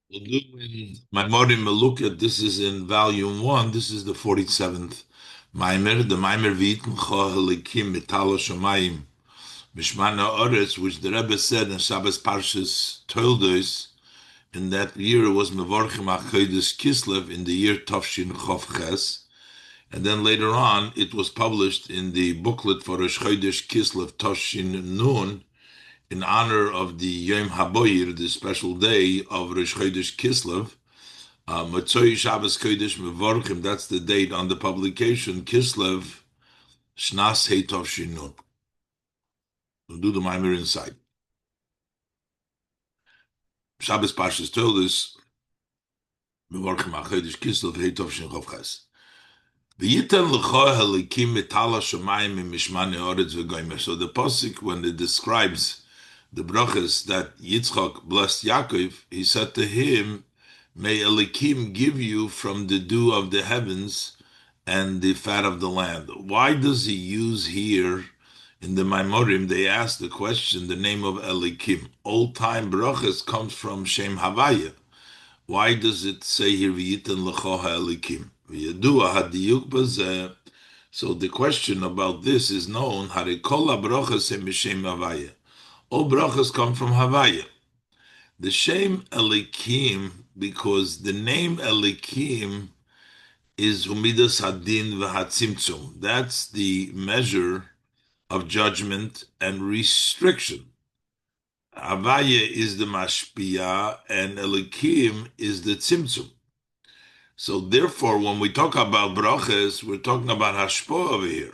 We'll do in Maimorim Melukat. This is in volume one. This is the 47th Mamer, the Mamer Veyiten Lecha Ha'Elikim Mitalo Shamayim Mishmana Aretz, which the Rebbe said in Shabbos Parshas Toldos. In that year was Mevorchim HaChodesh Kislev in the year Tafshin Chof Ches. And then later on, it was published in the booklet for Rosh Chodesh Kislev Tafshin Nun, in honor of the Yom HaBoyer, the special day of Rosh Chodesh Kislev. Motzoi Shabbos Kodesh Mevorchim, that's the date on the publication, Kislev Shnas Hei Tov Nun. We'll do the mimer inside. Shabbos Parshas Toldos, Mevorchim HaChodesh Kislev Hei Tov Shin Chof Ches. Vitan Lecha Ha'Elikim Mitala Shamayim V'Mishmani Aretz V'Goymer. So the pasuk, when it describes the brachas that Yitzchak blessed Yaakov, he said to him, "May Elikim give you from the dew of the heavens and the fat of the land." Why does he use here in the Maimorim? They ask the question, the name of Elikim. Old time brachas comes from Shem Havaya. Why does it say here Veyiten Lecha Ha'Elikim? V'yadua hadiyuk bazeh. So the question about this is known. Harikol brachas hem Shem Havaya. All brachas come from Havaya. The Shem Elikim, because the name Elikim is Humidas Hadin v'Hatzimtzum. That's the measure of judgment and restriction. Havaya is the Mashpia and Elikim is the Tzimtzum. So therefore, when we talk about brachas, we're talking about hashpah over here.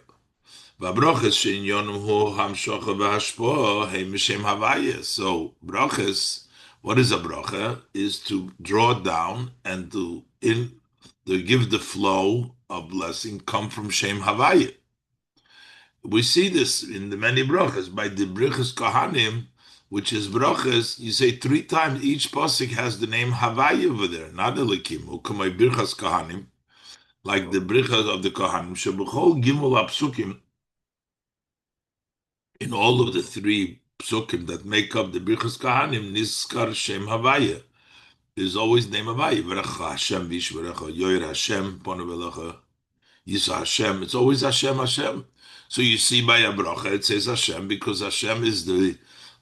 V'brachas she'inyonim hu hamshocha v'hashpah hey mishem Havaya. So brachas, what is a bracha? Is to draw down and to give the flow of blessing come from Shem Havaya. We see this in the many brachas. By the brichas Kohanim, which is brachas, you say 3 times each pasuk has the name Havaya over there, not Elikim. Ukamay brichas Kohanim, like the brichas of the Kohanim. Shebuchol gimel apsukim, in all of the 3 psukim that make up the brichas Kohanim, niskar Shem Havaya. There's always name Havaya. V'recha Hashem v'ishverecha, yoyer Hashem, ponu v'lecha, Yisa Hashem. It's always Hashem, Hashem. So you see by a bracha, it says Hashem, because Hashem is the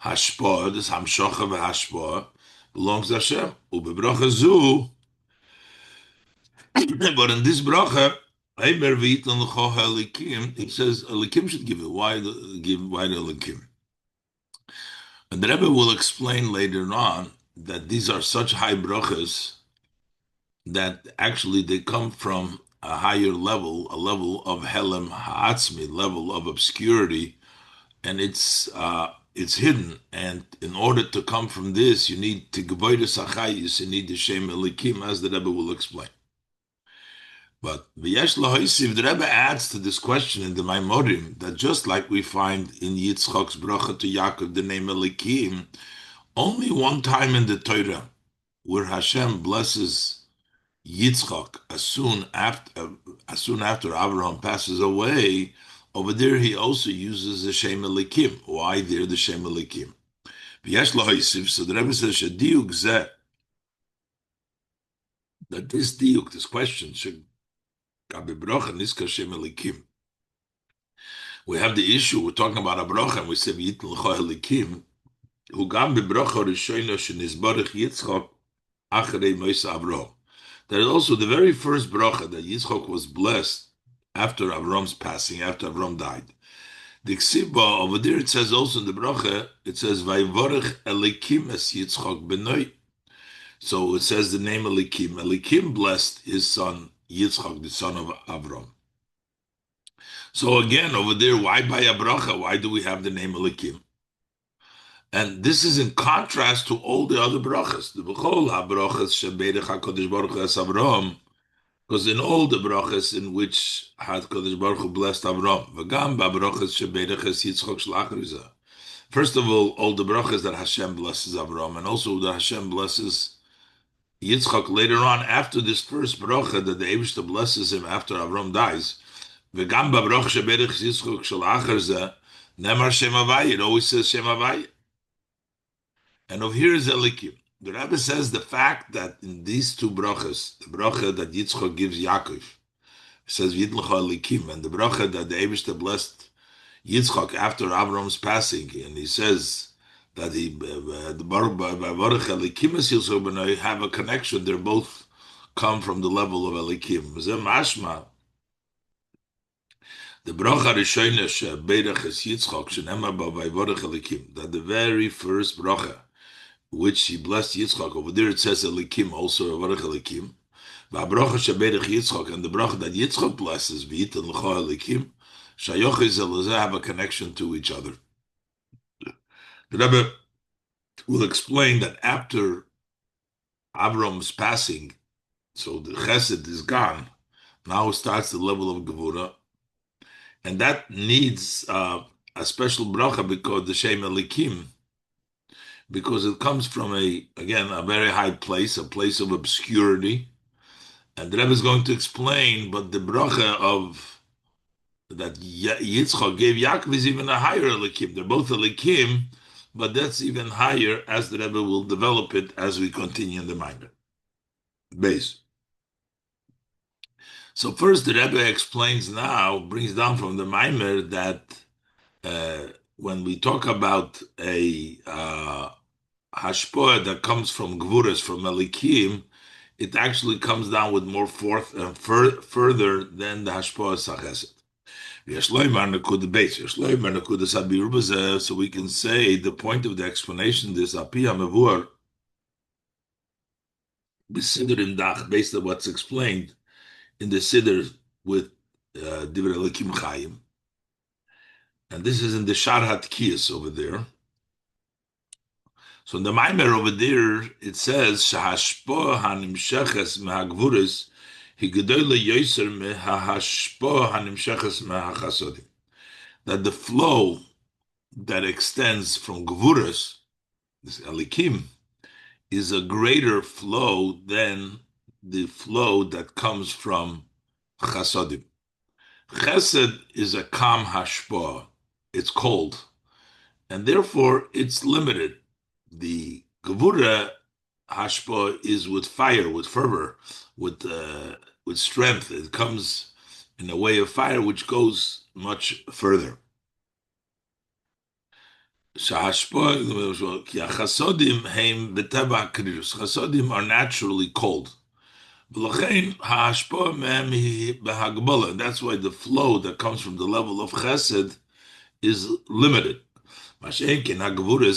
hashpah, this hamshocha v'hashpah, belongs to Hashem. Ubebracha zu, but in this bracha, Mamer Veyiten Lecha Ha'Elikim, it says Elikim should give it. Why the Elikim? And the Rebbe will explain later on that these are such high brachas that actually they come from a higher level, a level of helem ha'atzmi, level of obscurity, and it's hidden. And in order to come from this, you need to gavoidus achayis, you need the Shem Elikim, as the Rebbe will explain. But v'yesh lahoisiv, the Rebbe adds to this question in the Maimorim that just like we find in Yitzchak's bracha to Yaakov the name Elikim, only one time in the Torah where Hashem blesses Yitzchak as soon after Abraham passes away, over there he also uses the Shem Elikim. Why there the Shem Elikim? V'yesh lahoisiv, so the Rebbe says shediuk zeh, that this diuk, this question should be bracha niska Shem Elikim. We have the issue, we're talking about a bracha, and we say Veyiten Lecha Ha'Elikim, hu gam bebracha rishona shenizbarach Yitzchak achrei Moshe Avraham. That is also the very first bracha that Yitzchak was blessed after Avram's passing, after Avram died. The Ksiba over there, it says also in the bracha, it says Vayvorech Elikim es Yitzchak benoi. So it says the name Elikim. Elikim blessed his son Yitzchak, the son of Avram. So again, over there, why by a bracha? Why do we have the name Elikim? And this is in contrast to all the other brachas. The b'chol ha-brachas shebeirech HaKadosh Baruch Hu es Avram, because in all the brachas in which HaKadosh Baruch Hu blessed Avram, v'gam ba-brachas shebeirech es Yitzchak shlach. First of all the brachas that Hashem blesses Avram, and also that Hashem blesses Yitzchak later on after this first bracha that the Eibishter blesses him after Avram dies. V'gam ba-brachas shebeirech es Yitzchak shlach nemar Shem Havaya. It always says Shem Havaya. And over here is Elikim. The Rebbe says the fact that in these two brachas, the bracha that Yitzchak gives Yaakov, says Veyiten Lecha Alikim, and the bracha that the Eibishter blessed Yitzchak after Avram's passing, and he says that the Baruch Alikim Yitzchak B'nai have a connection. They're both come from the level of Alikim. Mashma, the bracha Rishona Shebeirach Es Yitzchak Shenema B'Vavorach Alikim, that the very first bracha which he blessed Yitzchak, over there it says Alikim, also Vavorach Alikim. V'Bracha Shebeirach Yitzchak, and the bracha that Yitzchak blesses Veyiten Lecha Alikim, Shayoch have a connection to each other. The Rebbe will explain that after Avram's passing, so the Chesed is gone. Now starts the level of Gevura, and that needs a special bracha because the Shem Elikim, because it comes from a very high place, a place of obscurity, and the Rebbe is going to explain. But the bracha of that Yitzchak gave Yaakov is even a higher Elikim. They're both Elikim, but that's even higher, as the Rebbe will develop it as we continue in the Mamer base. So first, the Rebbe explains now, brings down from the Mamer that when we talk about a hashpoah that comes from Gvuras, from Elikim, it actually comes down with more further than the hashpoah Sachesed. So we can say the point of the explanation is Apia Mevur, based on what's explained in the Siddur with Divrei Elikim Chaim. And this is in the h'tשכח over there. So in the Mamer over there, it says, Shahashpoah hanimsheches mehagvuris, higedoyle yoser mehashpoah hanimsheches mehachasodim. That the flow that extends from Gvuras, this Alikim, is a greater flow than the flow that comes from Chasodim. Chesed is a calm hashpoah. It's cold, and therefore it's limited. The Gevura hashpoah is with fire, with fervor, with strength. It comes in a way of fire which goes much further. Chasodim are naturally cold. That's why the flow that comes from the level of chesed is limited. Mashenkin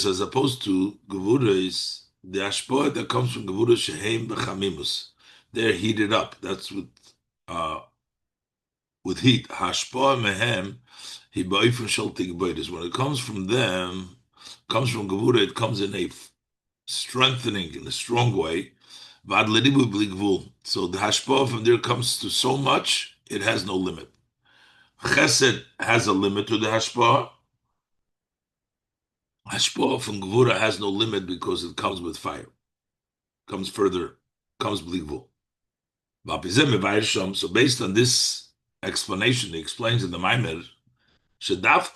as opposed to Gevura is the hashpoah that comes from Gevura sheheim b'chamimus. They're heated up. That's with heat. Hashpoah mehem he ba'ifun shel tigboides. When it comes from them, comes from Gevura, it comes in a strengthening in a strong way. So the hashpoah from there comes to so much, it has no limit. Chesed has a limit to the hashpoah. Hashpoah from Gevura has no limit because it comes with fire. Comes further, comes bligvul. So based on this explanation, he explains in the Mamer, that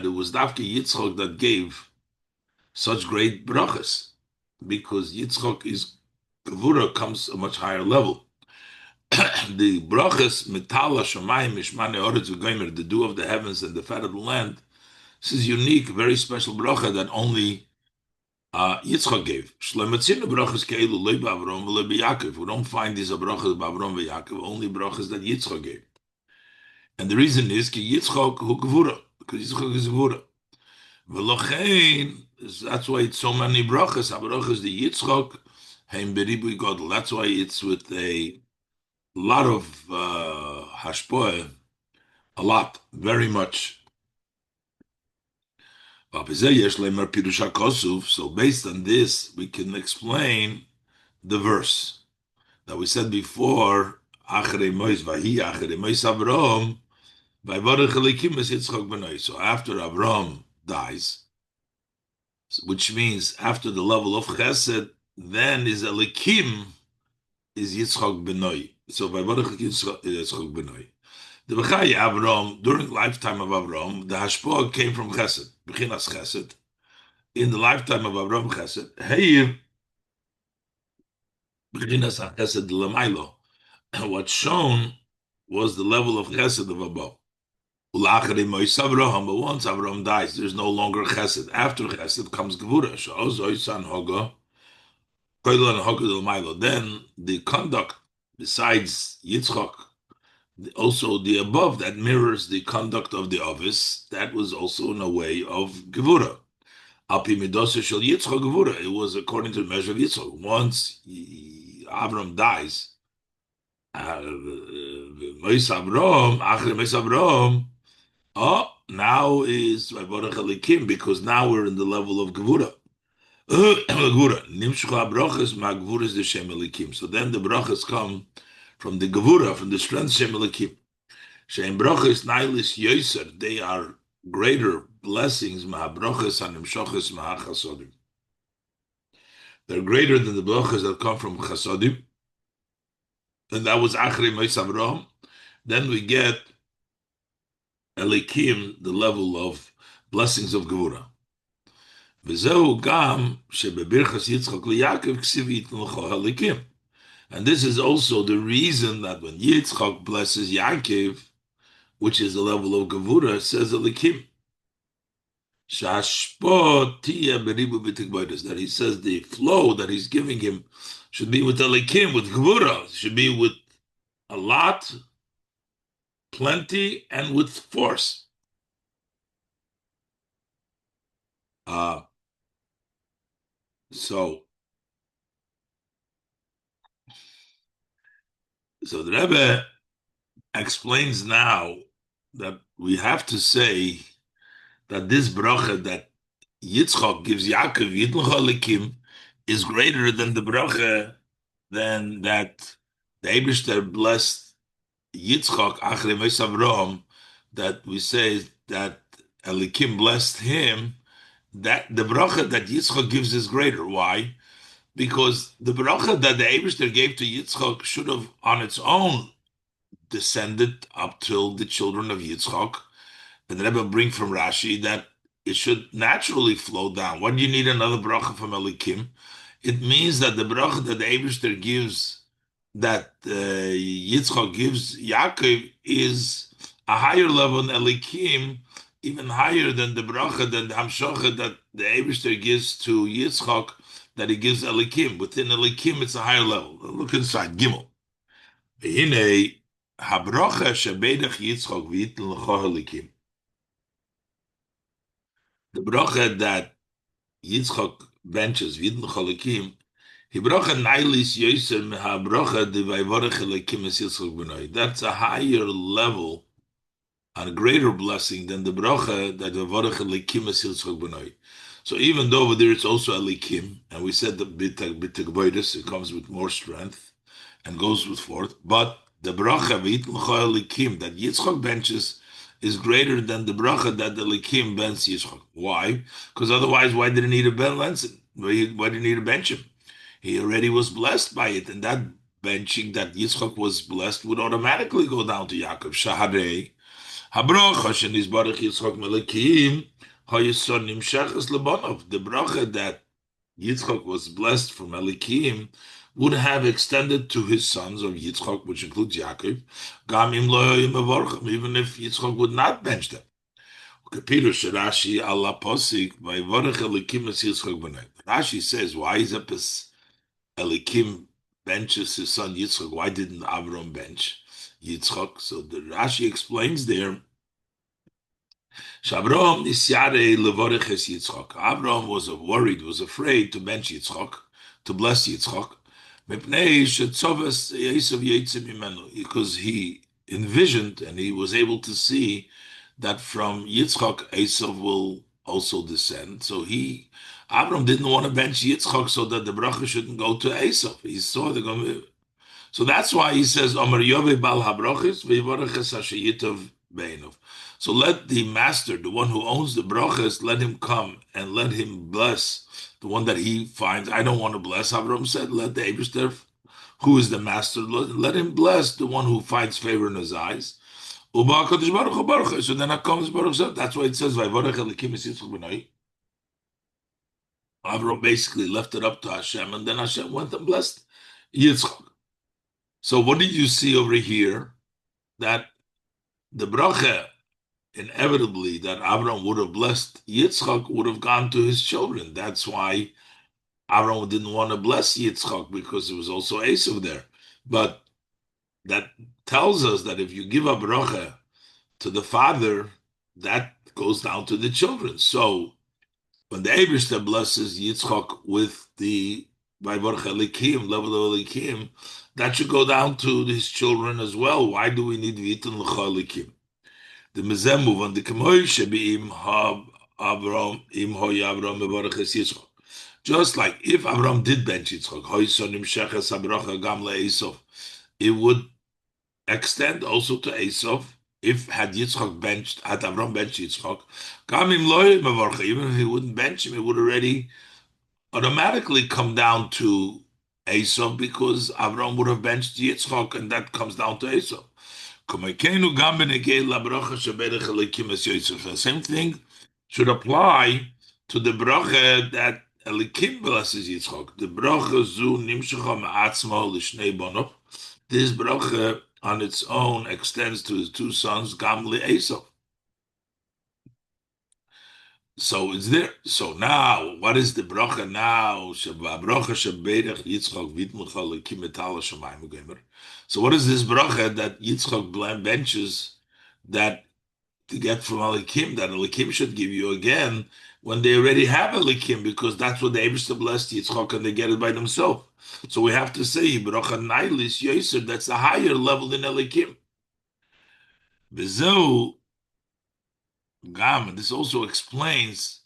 it was Davke Yitzchak that gave such great brachas, because Yitzchak is Gevura comes a much higher level. The brachas metala Shamayim Mishmani Oretz v'Gomer, the dew of the heavens and the fat of the land. This is unique, very special bracha that only Yitzchak gave. Shlemetzinu brachas keilu loy b'Avram v'loy b'Yaakov. We don't find these brachas b'Avram v'Yaakov, only brachas that Yitzchak gave. And the reason is ki Yitzchak hu Gevura, because Yitzchak is Gevura. V'lochein, that's why it's so many brachas. Brachas the Yitzchak heim beribui godel. That's why it's with a lot of hashpoah, a lot, very much. So based on this, we can explain the verse that we said before. So after Avram dies, which means after the level of Chesed, then is Alikim is Yitzchak B'nai. So Vayivarech Yitzchak B'nai. The Bechai Avram, during the lifetime of Avram, the hashpoah came from Chesed, Bechinas Chesed, in the lifetime of Avraham Chesed, Heir Bechinas HaChesed L'Maylo. And what's shown was the level of Chesed of above. Ulachari Mois Avraham, but once Avraham dies, there's no longer Chesed. After Chesed comes Gevura. Sha'oz San Hoga, Koilan Hoga L'Maylo. Then the conduct, besides Yitzchak, also the above that mirrors the conduct of the Ovis, that was also in a way of Gevura. Alpi Midosa Shel Yitzchak Gevura. It was according to the measure of Yitzchak. Once Avram dies, Mois Avram, Achre Mois Avram, oh, now is Vavorach Alikim, because now we're in the level of Gevura. Gevura. Nimshcha brachas ma Gevuras the Shem Alikim. So then the brachas come from the Gevura, from the strength Shem Alikim. Shem brachas nailis yoser, they are greater blessings, mahabrachas hanimshachas mahachasodim. They're greater than the brachas that come from chasodim, and that was Achrei Mois Avraham. Then we get Elikim, the level of blessings of Gevura. V'zehu gam shebebirchas Yitzchak liYaakov ksiv Yitin Lecha Elikim. And this is also the reason that when Yitzchak blesses Yaakov, which is the level of Gevura, says Elikim. That he says the flow that he's giving him should be with Elikim, with Gevura, should be with a lot, plenty, and with force. So the Rebbe explains now that we have to say that this bracha that Yitzchak gives Yaakov, Yitin Lecha Elikim, is greater than the bracha than that the Eibishter blessed Yitzchak, Achrei Mois Avraham, that we say that Elikim blessed him, that the bracha that Yitzchak gives is greater. Why? Because the bracha that the Eibishter gave to Yitzchak should have on its own descended up till the children of Yitzchak. And the Rebbe bring from Rashi that it should naturally flow down. Why do you need another bracha from Elikim? It means that the bracha that the Eibishter gives, that Yitzchak gives Yaakov, is a higher level than Elikim, even higher than the bracha, than the Hamshacha that the Eibishter gives to Yitzchak, that he gives Elikim. Within Elikim, it's a higher level. Look inside, Gimel. Hine habracha shebedach Yitzchak Vitan Lecha Elikim. The bracha that Yitzchak benches Vitan Lecha Elikim, he bracha nailis yoser meha bracha de vayvorech Elikim es Yitzchak b'nai. That's a higher level and a greater blessing than the bracha that vayvorech Elikim es Yitzchak b'nai. So even though over there it's also Elikim, and we said that bitagboidus, it comes with more strength and goes with forth, but the bracha Vitan Lecha Elikim that Yitzchak benches is greater than the bracha that the Elikim bench Yitzchak. Why? Because otherwise, why did he need a bench? Why did he need to bench him? He already was blessed by it, and that benching that Yitzchak was blessed would automatically go down to Yaakov. Shaharei habracha shenizbarach Yitzchak melikim hayeson nimshachas lebanov. The bracha that Yitzchak was blessed from Elikim would have extended to his sons of Yitzchak, which includes Yaakov, gam im lo yoyim mevorchim, even if Yitzchak would not bench them. Rashi ala posik vayvorech Elikim es Yitzchak b'nai. Rashi says, why is it Elikim benches his son Yitzchak? Why didn't Avram bench Yitzchak? So the Rashi explains there, Shavrom nisyare levorech es Yitzchak. Avram was worried, was afraid to bench Yitzchak, to bless Yitzchak, because he envisioned and he was able to see that from Yitzchak, Esav will also descend. So Avram didn't want to bench Yitzchak so that the bracha shouldn't go to Esav. He saw the going. So that's why he says, Amar Yove Bal Habrachis V'Yivareches Hashayitav Beinov. So let the master, the one who owns the brachas, let him come and let him bless the one that he finds. I don't want to bless. Avram said, let the Eibishter, who is the master, let him bless the one who finds favor in his eyes. So then HaKadosh Baruch said, that's why it says, Vayvorech Elikim es Yitzchak b'nai. Avram basically left it up to Hashem, and then Hashem went and blessed Yitzchak. So what did you see over here? That the bracha, inevitably, that Avram would have blessed Yitzchak would have gone to his children. That's why Avram didn't want to bless Yitzchak, because there was also Esav there. But that tells us that if you give a bracha to the father, that goes down to the children. So when the Eibishter blesses Yitzchak with the Vayvarech Elikim, level of Elikim, that should go down to his children as well. Why do we need Vitan Lecha Elikim? The Mezem move on the Kemoy Shebi'im Ha Avram Im Hoy Avram Mevarech Es Yitzchak. Just like if Avram did bench Yitzchak, Hoy Sonim Sheches Abracha Gam LeEsov, it would extend also to Esav. If had Avram benched Yitzchak, even if he wouldn't bench him, it would already automatically come down to Esav, because Avram would have benched Yitzchak, and that comes down to Esav. The same thing should apply to the bracha that Elikim blesses Yitzchak. The bracha zu nimshecha ma'atzmo l'shnei bonov. This bracha on its own extends to his two sons, Gamli Esav. So it's there. So now, what is the bracha now? So what is this bracha that Yitzchak benches that to get from Alikim, that Alikim should give you again when they already have Alikim, because that's what the Eibishter blessed Yitzchak, and they get it by themselves. So we have to say, bracha nailis yoser, that's a higher level than Alikim. V'zeu gam, this also explains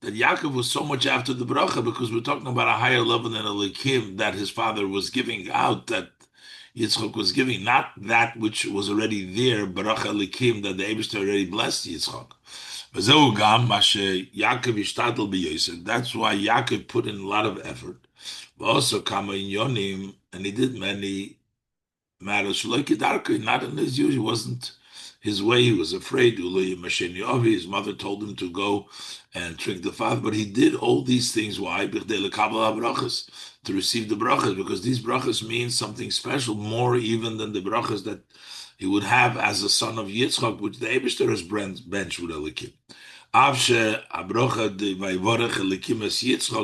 that Yaakov was so much after the bracha, because we're talking about a higher level than Elikim that his father was giving out, that Yitzchak was giving, not that which was already there, bracha Elikim, that the Eibishter already blessed Yitzchak. That's why Yaakov put in a lot of effort. Also, kama inyonim, and he did many matters. Not in his usual, wasn't his way. He was afraid. His mother told him to go and trick the father, but he did all these things. Why? To receive the brachas, because these brachas mean something special, more even than the brachas that he would have as a son of Yitzchak, which the Eibishter has benched with Elikim.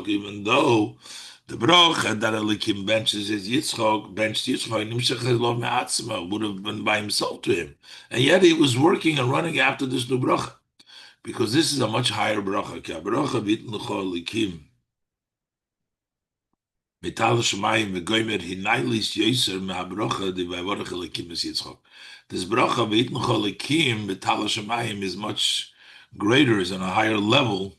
Even though the bracha that Elikim benches is benched Yitzchak, would have been by himself to him. And yet he was working and running after this new bracha, because this is a much higher bracha. This bracha is much greater, is on a higher level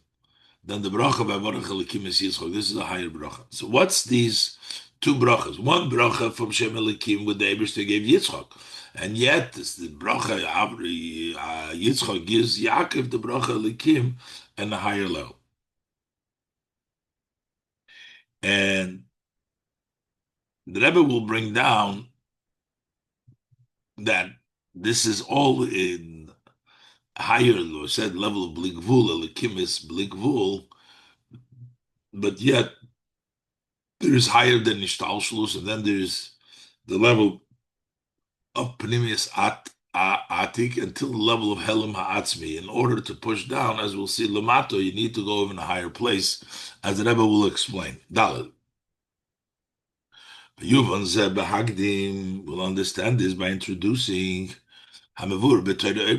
than the bracha Vayvarech Elikim es Yitzchak. This is a higher bracha. So what's these two brachas? One bracha from Shem Elikim with the Eibishter gave Yitzchak, and yet this the bracha Yitzchak gives Yaakov the bracha Elikim and a higher level. And the Rebbe will bring down that this is all in higher, said level of bligvul, Elikim is bligvul, but yet there is higher than Ishtalshlus, and then there's the level of Panimius Atik until the level of Helam Ha'atzmi. In order to push down, as we'll see, Lamato, you need to go in a higher place, as the Rebbe will explain. Daled. Yuvan Zeh Behagdim will understand this by introducing Hamavur b'Torah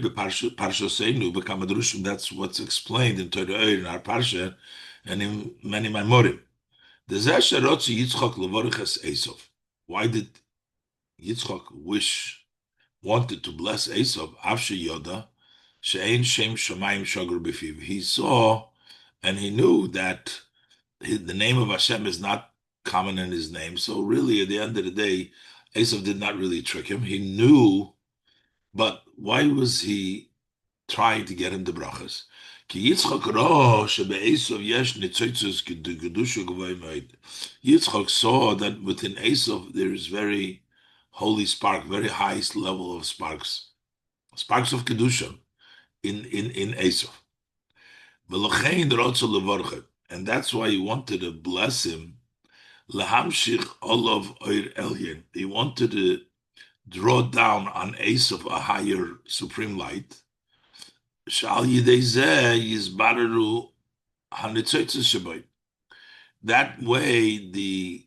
Parshosenu b'Kamadrushim. That's what's explained in Torah in our Parsha and in many Maimorim. The Zeh Sherotzi Yitzchak levorches Esav. Why did Yitzchak wanted to bless Esav? Avshe Yoda she'ein shem shamayim shogar b'fiv. He saw and he knew that the name of Hashem is not common in his name. So really, at the end of the day, Esav did not really trick him. He knew, but why was he trying to get him the brachas? Yitzchak saw that within Esav there is very holy spark, very highest level of sparks of kedusha in Esav. and that's why he wanted to bless him. Lahamshich olav oir elyon. He wanted to draw down on Esav a higher supreme light. Shal yidei zeh yizbareru hanitzotzes shabai. That way, the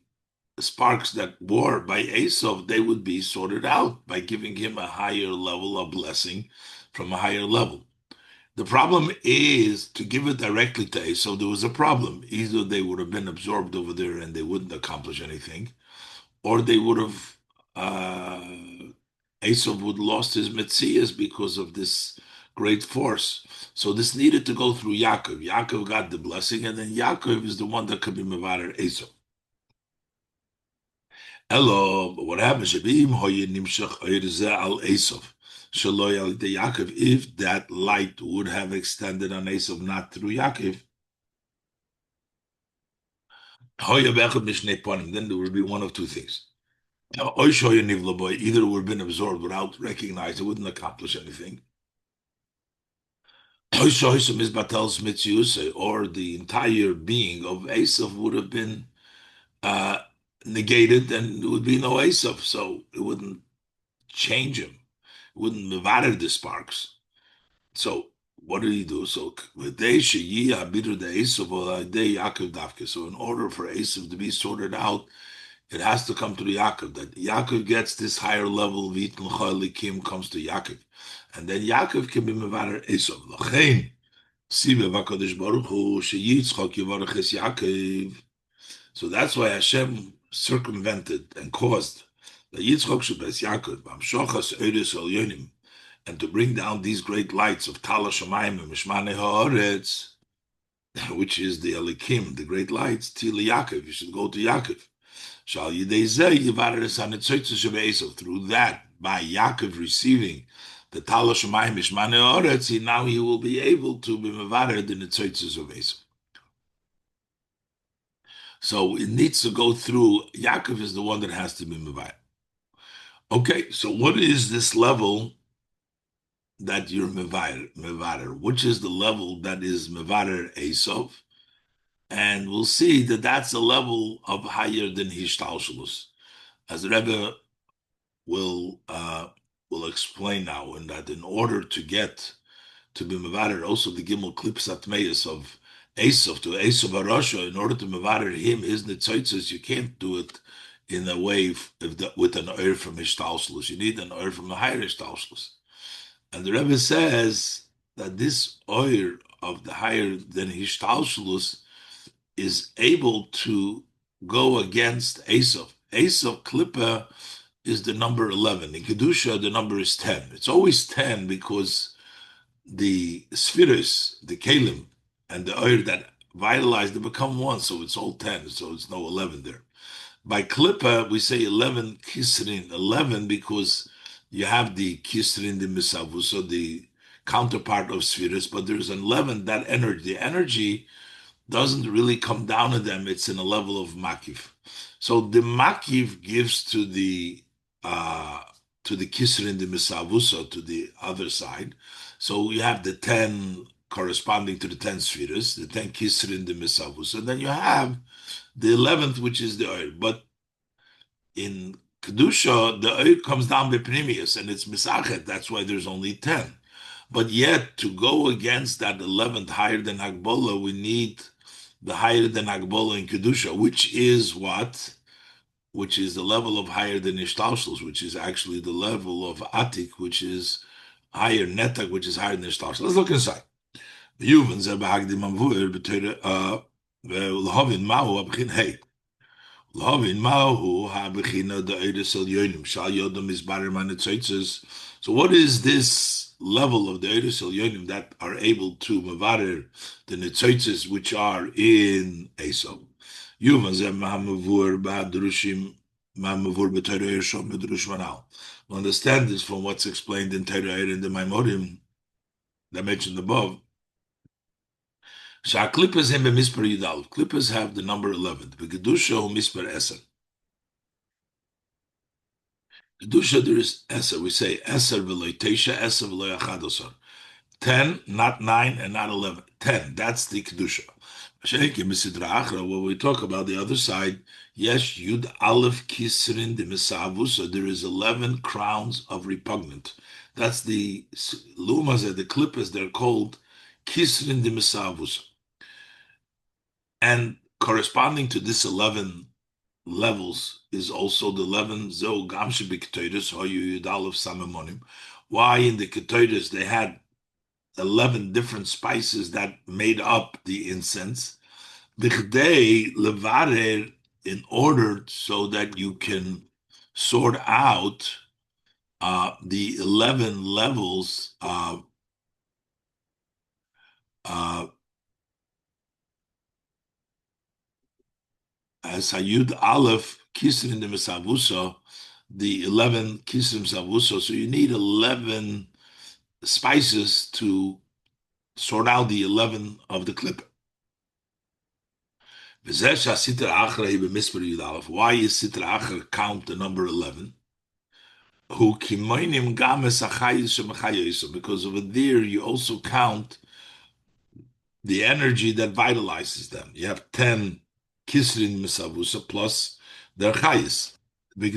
sparks that were by Esav, they would be sorted out by giving him a higher level of blessing from a higher level. The problem is to give it directly to Esav. There was a problem. Either they would have been absorbed over there and they wouldn't accomplish anything, or they would have Esav would lost his metzias because of this great force. So this needed to go through Yaakov. Yaakov got the blessing, and then Yaakov is the one that could be mevarer Esav. Hello, but what happens if Yaakov, if that light would have extended on Esav, not through Yaakov, then there would be one of two things. Either it would have been absorbed without recognizing, it wouldn't accomplish anything. Or the entire being of Esav would have been negated, and there would be no Esav, so it wouldn't change him. It wouldn't mevarer the sparks. So what did he do? So in order for Esav to be sorted out, it has to come to the Yaakov. That Yaakov gets this higher level, Vitan Lecha comes to Yaakov. And then Yaakov can be mevarer Esav. So that's why Hashem circumvented and caused the Yitzchok should bless Yaakov, and to bring down these great lights of השמים and ומשמני הארץ, which is the האלקים, the great lights, till Yaakov. You should go to Yaakov. Through that, by Yaakov receiving the השמים ומשמני הארץ, now he will be able to be mevarer in the tzeitzes of Esav. So it needs to go through. Yaakov is the one that has to be mevarer. Okay, so what is this level that you're mevarer? Which is the level that is mevarer Esav? And we'll see that that's a level of higher than hishtalshelus, as the Rebbe will explain now, and that in order to get to be mevarer also the gimel klips atmeis of Esav to Esav Arasha, in order to mevarer him his netzotzes, you can't do it in a way with an oir from hishtalshelus. You need an oir from a higher hishtalshelus. And the Rebbe says that this oir of the higher than hishtalshelus is able to go against Esav. Esav Klippa is the number 11. In Kedusha, the number is 10. It's always 10 because the spheres, the kalim, and the oir that vitalize, they become one, so it's all 10, so it's no 11 there. By Klippa, we say 11 kisrin, 11 because you have the kisrin, the misavu, so the counterpart of spheres, but there's an 11, that energy. The energy doesn't really come down to them, it's in a level of makif. So the makif gives to the kisrin, the misavusa, to the other side. So you have the 10 corresponding to the 10 spheres, the 10 kisrin, the misavusa, and then you have the 11th, which is the oil. But in Kedusha, the oil comes down by Pnimius, and it's misachet, that's why there's only 10. But yet, to go against that 11th higher than Hagbola, we need the higher than Hagbola in Kedusha, which is what? Which is the level of higher than Ishtalshlos, which is actually the level of Atik, which is higher, Netak, which is higher than Ishtalshlos. Let's look inside. So what is this level of the Eidos Elyonim that are able to mevarer the netzotzes which are in Esav? We understand this from what's explained in Torah in the Maimorim that mentioned above. Klippers have the number 11. Kedusha who misper eser. Kedusha there is eser. We say eser v'loy teisha, eser v'loy achadosar. 10, not 9, and not 11. 10. That's the kedusha. When we talk about the other side, yes, Yud Aleph Kisrin de Misavusa, there is 11 crowns of repugnant. That's the lumas, the clippers, they're called Kisrin de Misavusa. And corresponding to this 11 levels is also the 11 Zo Gamshe Biktoides, Hoyu Yud Aleph Samamonim. Why in the Ketoides they had 11 different spices that made up the incense. Bichdei levarer, in order so that you can sort out the 11 levels as Hayud Aleph Kisrim de Misavuso, the 11 Kisrim Savuso. So you need 11 spices to sort out the 11 of the clip. Why is Sitra Acher count the number 11? Because over there you also count the energy that vitalizes them. You have 10 Kisrin Misavusa plus their Chayis. But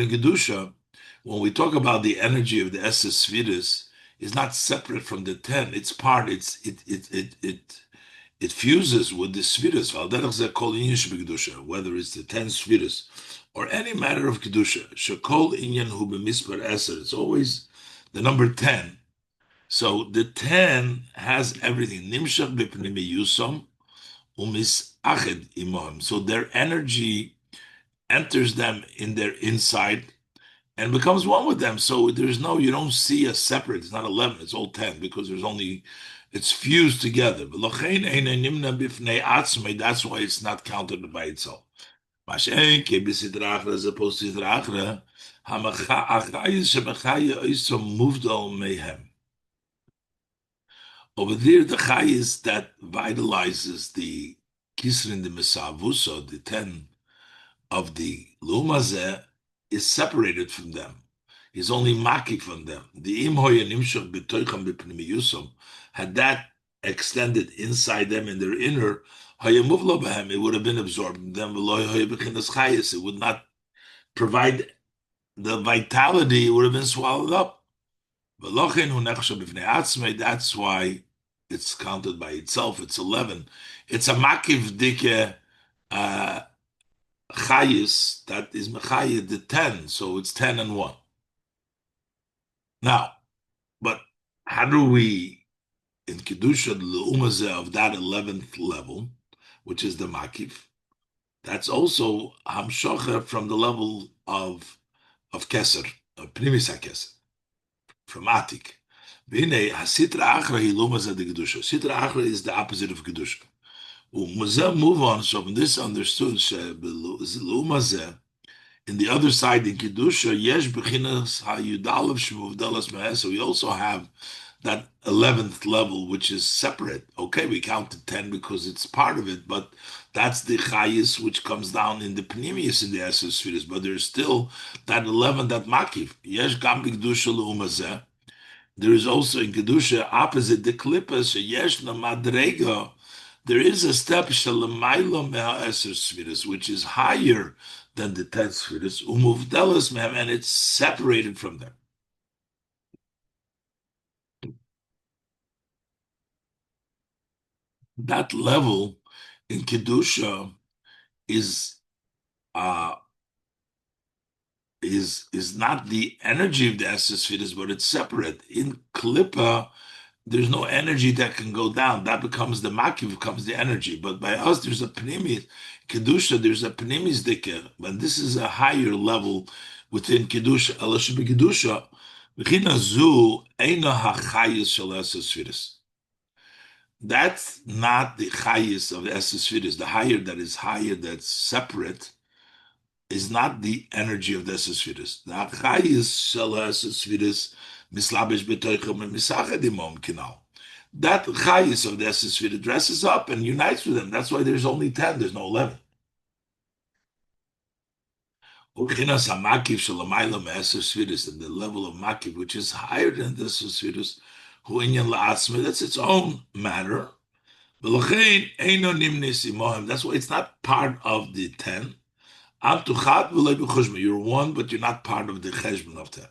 in Kedusha, when we talk about the energy of the Esses Svidus, is not separate from the 10. It's part, it fuses with the Svidus, whether it's the 10 Svidus or any matter of Kedusha. Shekol Inyan Hu B'Mispar Eser. It's always the number 10. So the 10 has everything. Nimshach B'Pnimi Yusam Umis Ached Imam. So their energy enters them in their inside and becomes one with them. So there's no, you don't see a separate, it's not 11, it's all 10, because there's only, it's fused together. That's why it's not counted by itself. As opposed to Sitra Achra, over there, the chayis that vitalizes the kisrin de mesavuso, the 10 of the lumazeh, is separated from them. He's only makik from them. The imhoya nimshach b'toicham b'pnimiyusam, had that extended inside them in their inner, hayamuvlo b'hem, it would have been absorbed in them. It would not provide the vitality, it would have been swallowed up. That's why it's counted by itself. It's 11. It's a makiv dike chayis that is mechayid the 10. So it's 10 and 1. Now, but how do we, in Kedusha, the umazeh of that 11th level, which is the makiv, that's also hamshocha from the level of keser, of pnimis keser, from atik. Sitra Achra is the opposite of Kedusha. Move on. So from this understood, in the other side in Kedusha, yesh bechinas hayudalav shmuvdalas me'eh. So we also have that 11th level, which is separate. Okay, we counted 10 because it's part of it, but that's the chayis which comes down in the pnimius in the Esser Spheres. But there's still that 11, that makiv. Yesh gam b'kedusha le'umazeh. There is also in Kedusha, opposite the klippas, yeshna madrega. There is a step shalamaylo me'eser sfiras, which is higher than the 10 sfiras, umuvdelas mehem, and it's separated from them. That level in Kedusha is not the energy of the Esses but it's separate. In Klippa, there's no energy that can go down. That becomes the makiv, becomes the energy. But by us, there's a pnimis. Kedusha, there's a pnimis diker. But this is a higher level within Kedusha. Elashibi Kedusha, v'china zu eina hachayis shel Esses. That's not the chayis of the Esses. The higher that is higher, that's separate, is not the energy of the Esses. The chayis shel Esses mislabish b'toichem and misachadimom kinal. That chayis of the Esses dresses up and unites with them. That's why there's only 10. There's no 11. Uchinas hamakiv shalamayla me'Esses, and the level of makiv which is higher than the Esses, hu inyan la'atzme. That's its own matter. That's why it's not part of the 10. You're one, but you're not part of the cheshbon of 10.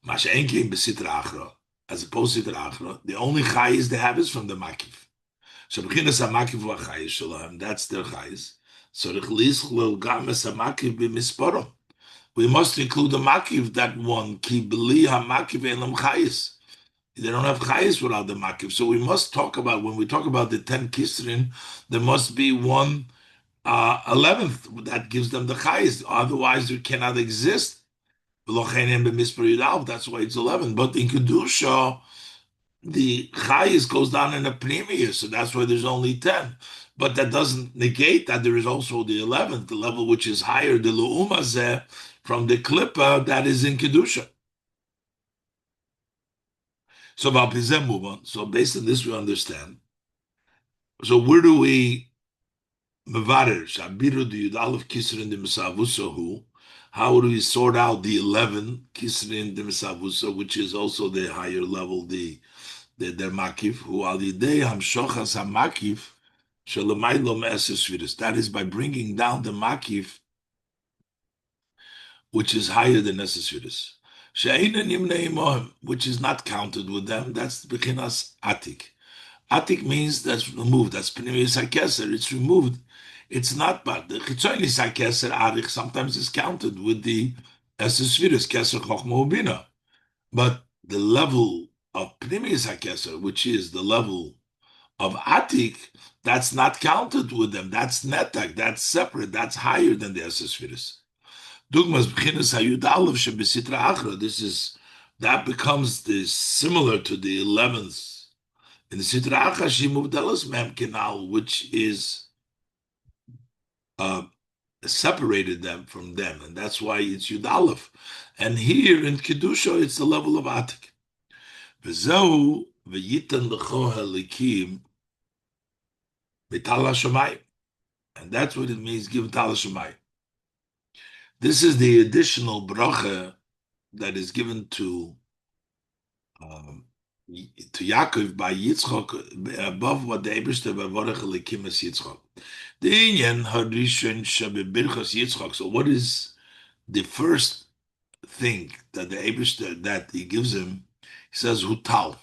As opposed to Sitra Achra, the only chayis they have is from the makif. So b'chinas hamakiv v'achayis shalom, that's their chayis. So the chlis gam es hamakiv b'misporo. We must include the makiv, that one, ki b'li hamakiv elam chayis. They don't have chayis without the makiv. So we must talk about, when we talk about the 10 kisrin, there must be one 11th that gives them the chayis. Otherwise, it cannot exist. That's why it's 11. But in Kedusha, the chayis goes down in a premium, so that's why there's only 10. But that doesn't negate that there is also the 11th, the level which is higher, the lu'umazeh, from the klippa that is in Kedusha. So move on. So based on this, we understand. So where do we mevarer shabiru the yudalef kisrin de misavusahu? How do we sort out the 11 kisrin de misavusa, which is also the higher level, their makif, who are the day hamshochas hamakif shalamaylo me'esesvidus. That is by bringing down the makif, which is higher than esesvidus. She'eina nimnei imohem, which is not counted with them. That's bechinas atik. Atik means that's removed. That's pneumis hakeser. It's removed. It's not, but the chitzonis hakeser arich sometimes is counted with the esesvidus keser chochma ubina. But the level of pneumis hakeser, which is the level of atik, that's not counted with them. That's netak. That's separate. That's higher than the esesvidus. Dugmas b'chinas hayud aleph shebesitra achra. That becomes similar to the 11th. In the Sitra Achra, she moved Mem Canal, which is separated them from them, and that's why it's Yud Aleph. And here in Kedusha, it's the level of Atik. V'zehu Veyiten Lecha Ha'alikim B'tal HaShamayim. And that's what it means, give Tal HaShamayim. This is the additional bracha that is given to Yaakov by Yitzchak above what the Eibishter Bavarach Ha'alikim is Yitzchak. The Inyan Harishon Shabibirchas Yitzchak. So what is the first thing that the Eibishter that he gives him? He says Hutal.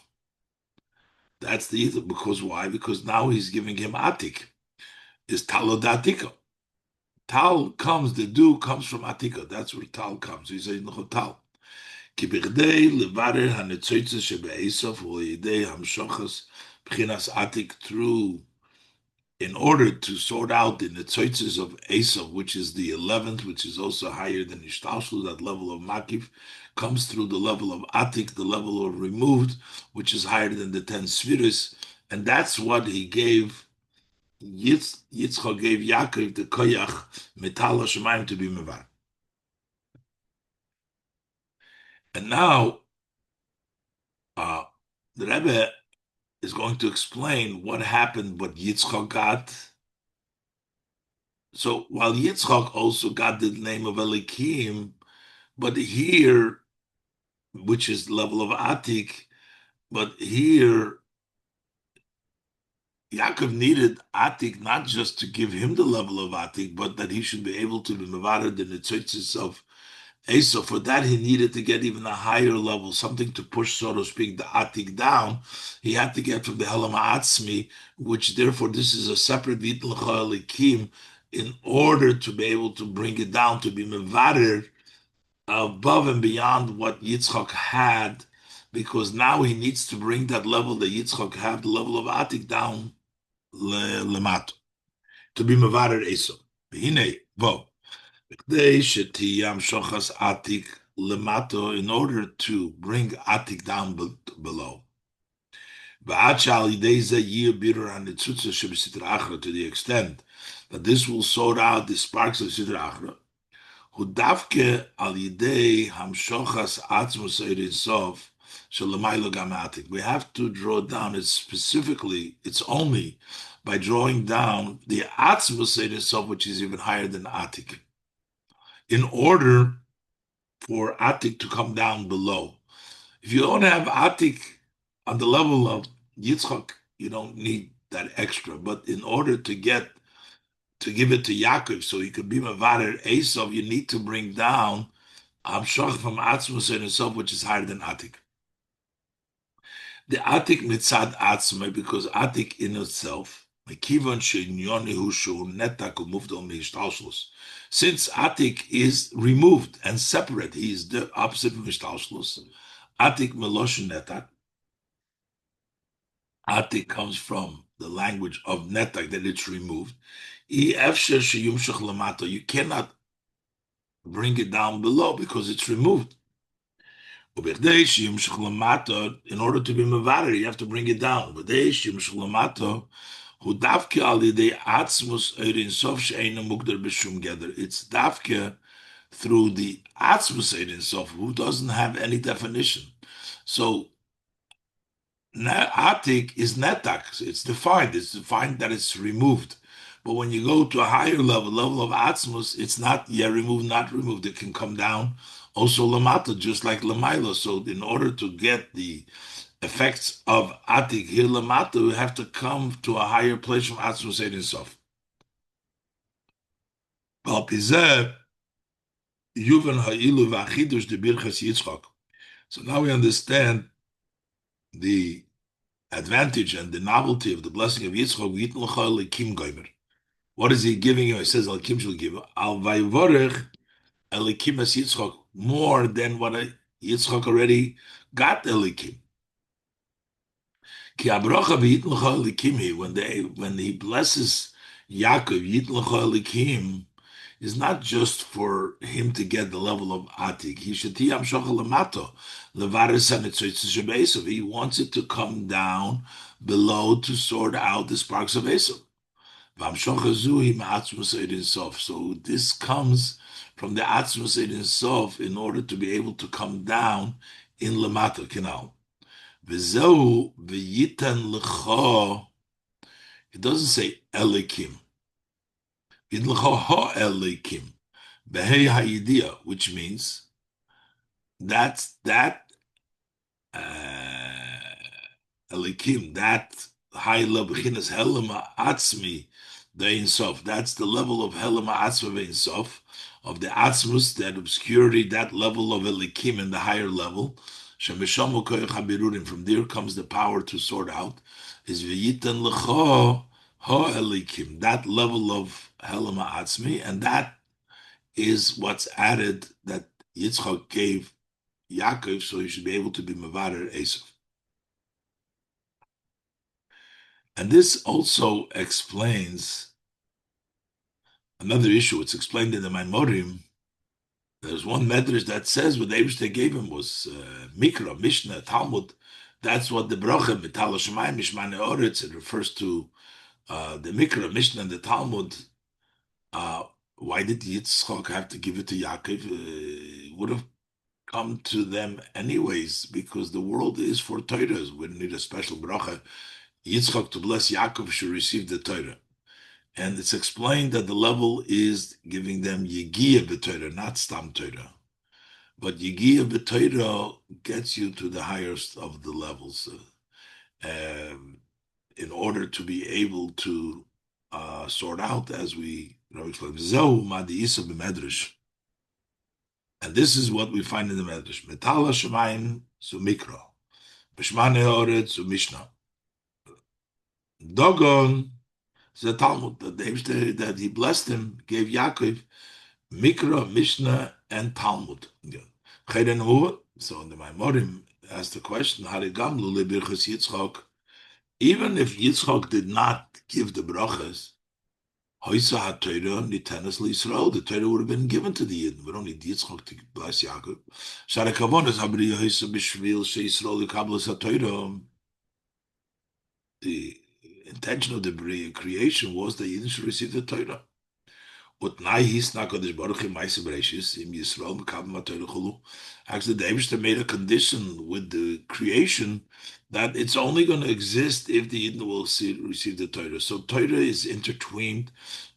That's the either, because why? Because now he's giving him Atik. Is Talo Atika. Tal comes, the dew comes from Atika. That's where Tal comes. He says Tal. Ki b'chdei levarer hanetzotzes shebe'esav u'yidei hamshochas b'chinas Atik, through, in order to sort out the netzotzes of Esav, which is the 11th, which is also higher than Ishtalshlu, that level of Makif, comes through the level of Atik, the level of removed, which is higher than the 10 Spheres. And that's what he gave, Yitzchak gave Yaakov the koyach, metal HaShamayim, to be mevar. And now, the Rebbe is going to explain what happened, what Yitzchak got. So while Yitzchak also got the name of Elikim, but here, which is the level of Atik, but here, Yaakov needed Atik not just to give him the level of Atik, but that he should be able to be mevared the netzotzes of Esau. For that, he needed to get even a higher level, something to push, so to speak, the Atik down. He had to get from the Helam Atzmi, which therefore this is a separate Vitin Lecha Elikim, in order to be able to bring it down, to be mevared above and beyond what Yitzchak had, because now he needs to bring that level that Yitzchak had, the level of Atik, down lemato, to be mevarer Esau. Hine vo, b'kdei shetiyam shochas Atik lemato, in order to bring Atik down below. To the extent that this will sort out the sparks of Sidra Achra. Hudavke al yidei hamshochas atzmus eirisof shalamaylo gamatik. We have to draw down it specifically. It's only by drawing down the atzmus eirisof, which is even higher than atik, in order for atik to come down below. If you don't have atik on the level of Yitzchak, you don't need that extra. But in order to give it to Yaakov so he could be Mavarer Esav, you need to bring down Hamshach from Atzmus in itself, which is higher than Atik. The Atik mitzad Atzmai, because Atik in itself, since Atik is removed and separate, he is the opposite of Mishtalshlus. Atik meloshin netak. Atik comes from the language of netak, that it's removed. You cannot bring it down below because it's removed. In order to be mevarer, you have to bring it down. It's dafke through the atzmus ein sof, who doesn't have any definition. So Atik is netak. It's defined. It's defined that it's removed. But when you go to a higher level of atzmus, it's not removed, not removed. It can come down also lamata, just like lamaila. So in order to get the effects of Atik here lamata, we have to come to a higher place from atzmus ein sof. So now we understand the advantage and the novelty of the blessing of Yitzchak. Vitan Lecha Elikim Gomer. What is he giving you? He says Elikim shall give Al Vayvorech Elikim as Yitzchak, more than what Yitzchak already got Elikim. Ki Abracha Vitan Lecha Elikim. When he blesses Yaakov, Yitan Lecha Elikim is not just for him to get the level of Atik. He wants it to come down below to sort out the sparks of Esav. So this comes from the Atzmus Ein Sof in order to be able to come down in Lamata Canal. Vitan Lecha. It doesn't say Elikim. Elikim, which means that Elikim, that high level beginnes helema atzmi the Ein Sof. That's the level of helema atzmi Ein Sof, of the atzmus, that obscurity, that level of Elikim in the higher level. From there comes the power to sort out. Is Veyiten Lecha ha'elikim, that level of helema atzmi, and that is what's added that Yitzchak gave Yaakov, so he should be able to be mevarer Esav. And this also explains another issue. It's explained in the Maimorim. There's one medrash that says what the Eibishter gave him was Mikra, Mishnah, Talmud. That's what the bracha, השמים, ומשמני הארץ, it refers to the Mikra, Mishnah, and the Talmud. Why did Yitzchak have to give it to Yaakov? It would have come to them anyways, because the world is for Torah. We don't need a special bracha. Yitzchak to bless Yaakov should receive the Torah. And it's explained that the level is giving them Yegiyah b'Torah, not Stam Torah. But Yegiyah b'Torah gets you to the highest of the levels. In order to be able to sort out, as we explained, and this is what we find in the Medrash. Metal HaShamayim zu Mikra, Veshmani Haaretz zu Mishnah. Dogon, the Talmud, that he blessed him, gave Yaakov Mikra, Mishnah, and Talmud. So the Maimorim asked the question, even if Yitzchak did not give the brachas, the Torah would have been given to the Yidden. We don't need Yitzchak to bless Yaakov. The intention of the creation was that Yidden should receive the Torah. Actually, the Eibishter made a condition with the creation that it's only going to exist if the Yidden will receive the Torah. So Torah is intertwined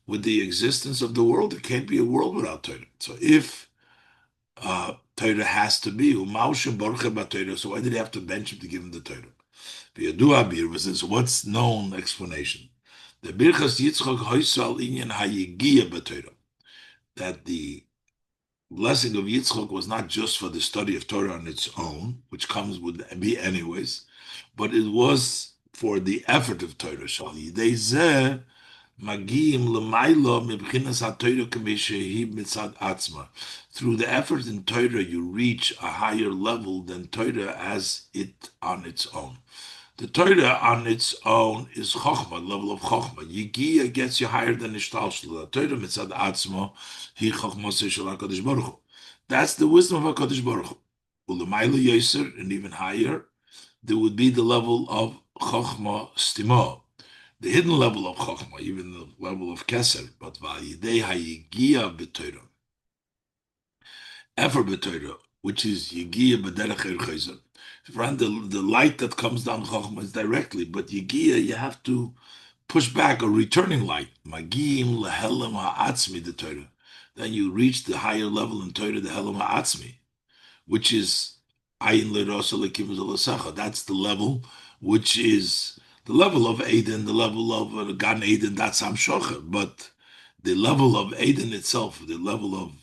with the existence of the world. It can't be a world without Torah. So if Torah has to be, so why did he have to bench him to give him the Torah? V'yadua birvus, what's known explanation? The Birchas Yitzchak Hoysal Inyan Hayigia B'Torah, that the blessing of Yitzchak was not just for the study of Torah on its own, which comes would be anyways, but it was for the effort of Torah. Shal Yidei Zeh Magim L'maylo Mibchinas HaTorah K'mishehi Mitzad Atzma. Through the effort in Torah, you reach a higher level than Torah as it on its own. The Torah on its own is Chochmah, level of Chochmah. Yigia gets you higher than Ishtalshla. The Torah mitzad atzmo, hi Chochmah shel HaKadosh Baruch Hu. That's the wisdom of HaKadosh Baruch Hu. Ulemayla Yeser, and even higher, there would be the level of Chochmah Stimo, the hidden level of Chochmah, even the level of Keser. But Vayidei HaYigia b'Torah, effort b'Torah, which is Yigia b'derech Chayzer. Friend, the light that comes down Chochmah is directly, but Yigia, you have to push back a returning light. Magim lehelam ha'atzmi, the Torah. Then you reach the higher level in Torah, the helam ha'atzmi, which is ayin lerosa lekim zolasecha. That's the level which is the level of Eden, the level of Gan Eden, that's Hamshocha. But the level of Eden itself, the level of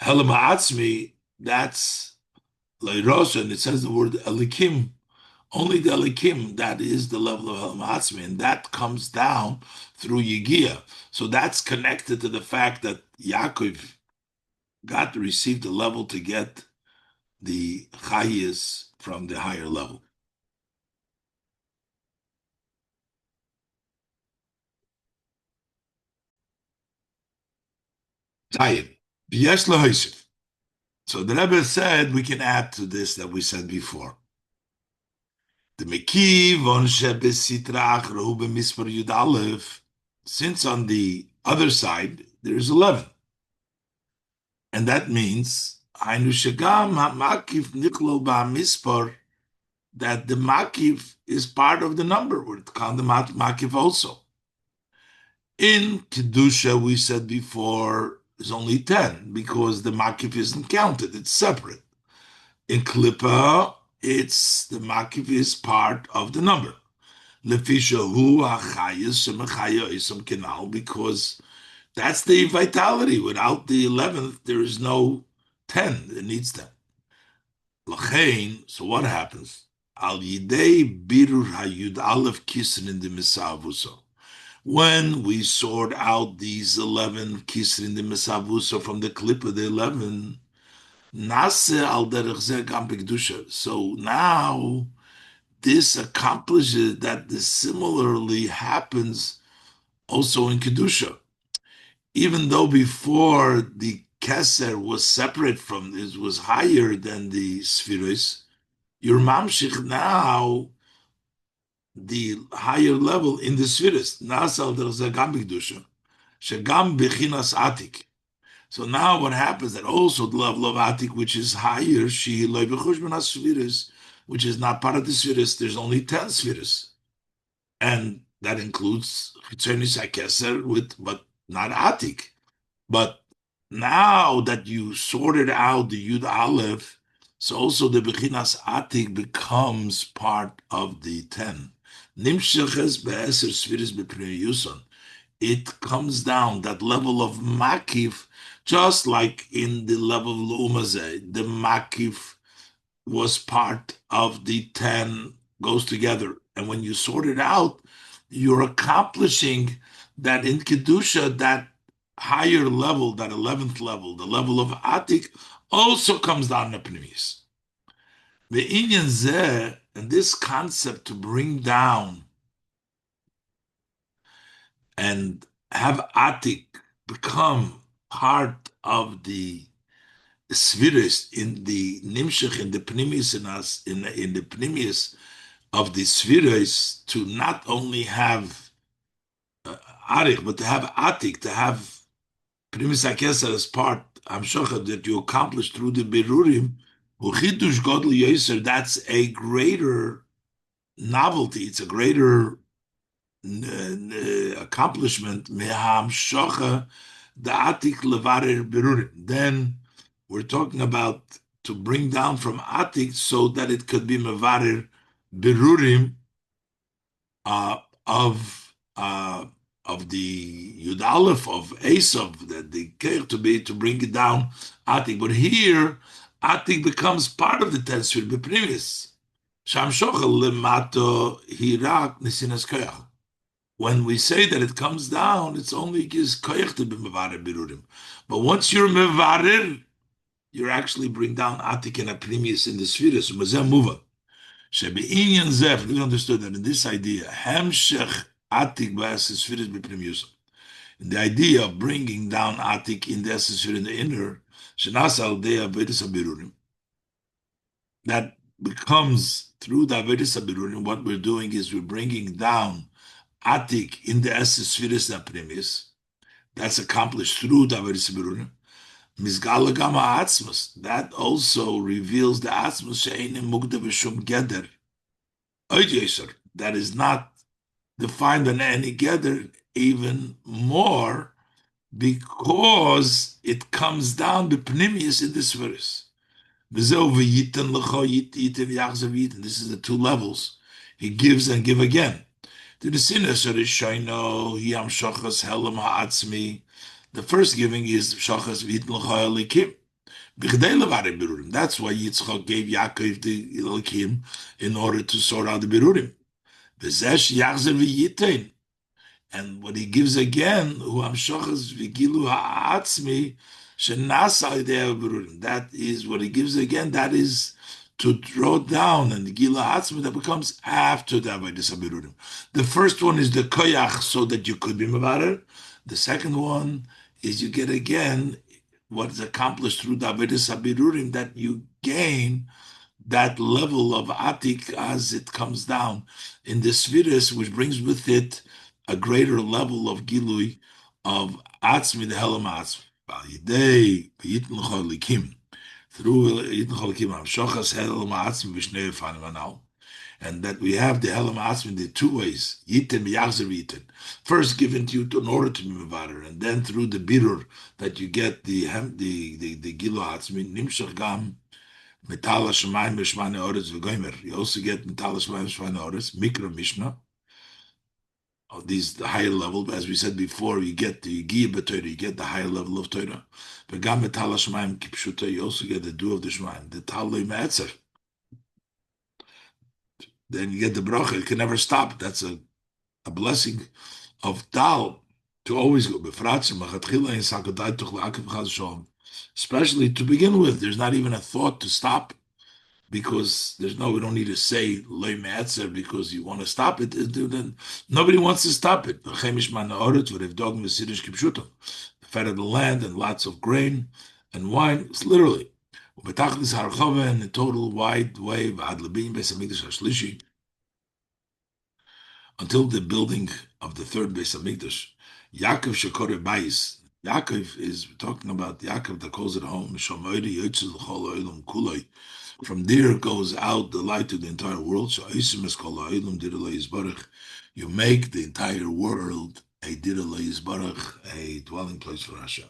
helam ha'atzmi, that's Leirosa, and it says the word Elikim, only the Alikim, that is the level of Helmahatzmi, and that comes down through Yigia. So that's connected to the fact that Yaakov got to receive the level to get the Chayis from the higher level. Tayyib. B'yesh lahoisif. So the Rebbe said we can add to this that we said before. The Mekiv on Shebesitrach Rehu b'Misper Yud Aleph, since on the other side there is 11, and that means Hainu Shegam HaMakif Niklol BaMispar, that the Makif is part of the number. We're called the Makif also. In Kedusha, we said before, is only 10 because the Makif isn't counted; it's separate. In Klippa, it's the Makif is part of the number. Because that's the vitality. Without the 11th, there is no 10. It needs 10. So what happens? Al yidei birur hayud aleph kisrin in the misavuso. When we sort out these 11 kisrin in the misavuso from the clip of the 11, nase al derech zeh gam b'kedusha. So now this accomplishes that this similarly happens also in Kedusha. Even though before the Keser was separate from this, was higher than the Spheres, your Mamshich now, the higher level in the Spheres, Nasal Gam Kedusha, Shagam Bechinas Atik. So now what happens that also the level of Atik, which is higher, She Loi Bechushman Spheres, which is not part of the spheres, there's only 10 spheres. And that includes Chitzonis HaKeser but not Atik. But now that you sorted out the Yud Aleph, so also the Bechinas Atik becomes part of the 10. Nimsheches be'eser spheres b'pnei Yuson. It comes down, that level of Makif, just like in the level of L'umazeh, the Makif was part of the 10, goes together. And when you sort it out, you're accomplishing that in Kedusha, that higher level, that 11th level, the level of Atik, also comes down to Pnimis. The Inyan Zeh, and this concept to bring down and have Atik become part of the Sviris in the Nimshach, in the Pnimis in us, in the Pnimis of the Sviris, to not only have Arik, but to have Atik, to have Pnimis HaKeser as part, Hamshocha, that you accomplish through the Berurim, Uchidush Godel Yeser, that's a greater novelty, it's a greater accomplishment, Mehamshocha, the Atik Levarer Berurim. Then we're talking about to bring down from Atik so that it could be Mevarer Berurim uh, of uh, of the Yud Aleph of Esav, that they care to bring it down Atik. But here, Atik becomes part of the 10 Sfirot B'Pnimis. Sham Shochel Lemato Hirak Nisinas Koyach. When we say that it comes down, it's only gives Koyach to be Mevarer Berurim. But once you're Mevarer, you actually bring down Atik and Apnimis in the Sfiras. Mazeh Muva. Shebe'inyan Zef, we understood that in this idea, Hemshech Atik ba'ases Sfiras B'Pnimius. In the idea of bringing down Atik in the Sfirah in the inner, Shenas al Dei Avedis Abirurim, that becomes through the Avedis Abirurim, what we're doing is we're bringing down Atik in the Sfiras B'Pnimis. That's accomplished through the Avedis Abirurim. Mizgala Gama Atzmas, that also reveals the Atzmas She'enim Mugda B'Shum Geder. That is not defined on any gather even more because it comes down the Pnimius in this verse. This is the two levels. He gives and give again. The first giving is Shachas Vitan Lecha Alikim. That's why Yitzchak gave Yaakov the Elkim in order to sort out the Berurim. And what he gives again, that is what he gives again, that is to draw down, and the Gila Atzmi that becomes after the Avodas HaBerurim. The first one is the Koyach, so that you could be Mevarer. The second one is you get again what is accomplished through the Avodas HaBerurim, that you gain that level of Atik as it comes down in the Sfiras, which brings with it a greater level of Gilui of Atzmi, the Helam Atzmi. Through Yitin Cholikim, Shochas Helam Atzmi Vishnei Fanim. And that we have the Helam Atzmi in the two ways, Yitin Yachzer Yitin. First given to you in order to be Mevarer, and then through the Birur that you get the Gilu Atzmi, Nimshach Gam, Metal HaShamayim Veshmani Oretz V'Goymer. You also get Metal HaShamayim Veshmani Oretz, Mikra Mishnah, of these the higher level. As we said before, you get the Yigiyah B'Torah, you get the higher level of Torah. V'Gam Metal HaShamayim Kipshuta, you also get the dew of the Shemaim, the Talei Me'etzer. Then you get the bracha, it can never stop. That's a blessing of Tal to always go. Especially to begin with, there's not even a thought to stop, because we don't need to say loy me'etzer because you want to stop it. Nobody wants to stop it. The fat of the land and lots of grain and wine. It's literally. And the total wide way until the building of the third Beis Hamikdash. Yaakov Shekore Bais. Yaakov is talking about Yaakov that calls it home. From there goes out the light to the entire world. You make the entire world a dwelling place for Hashem.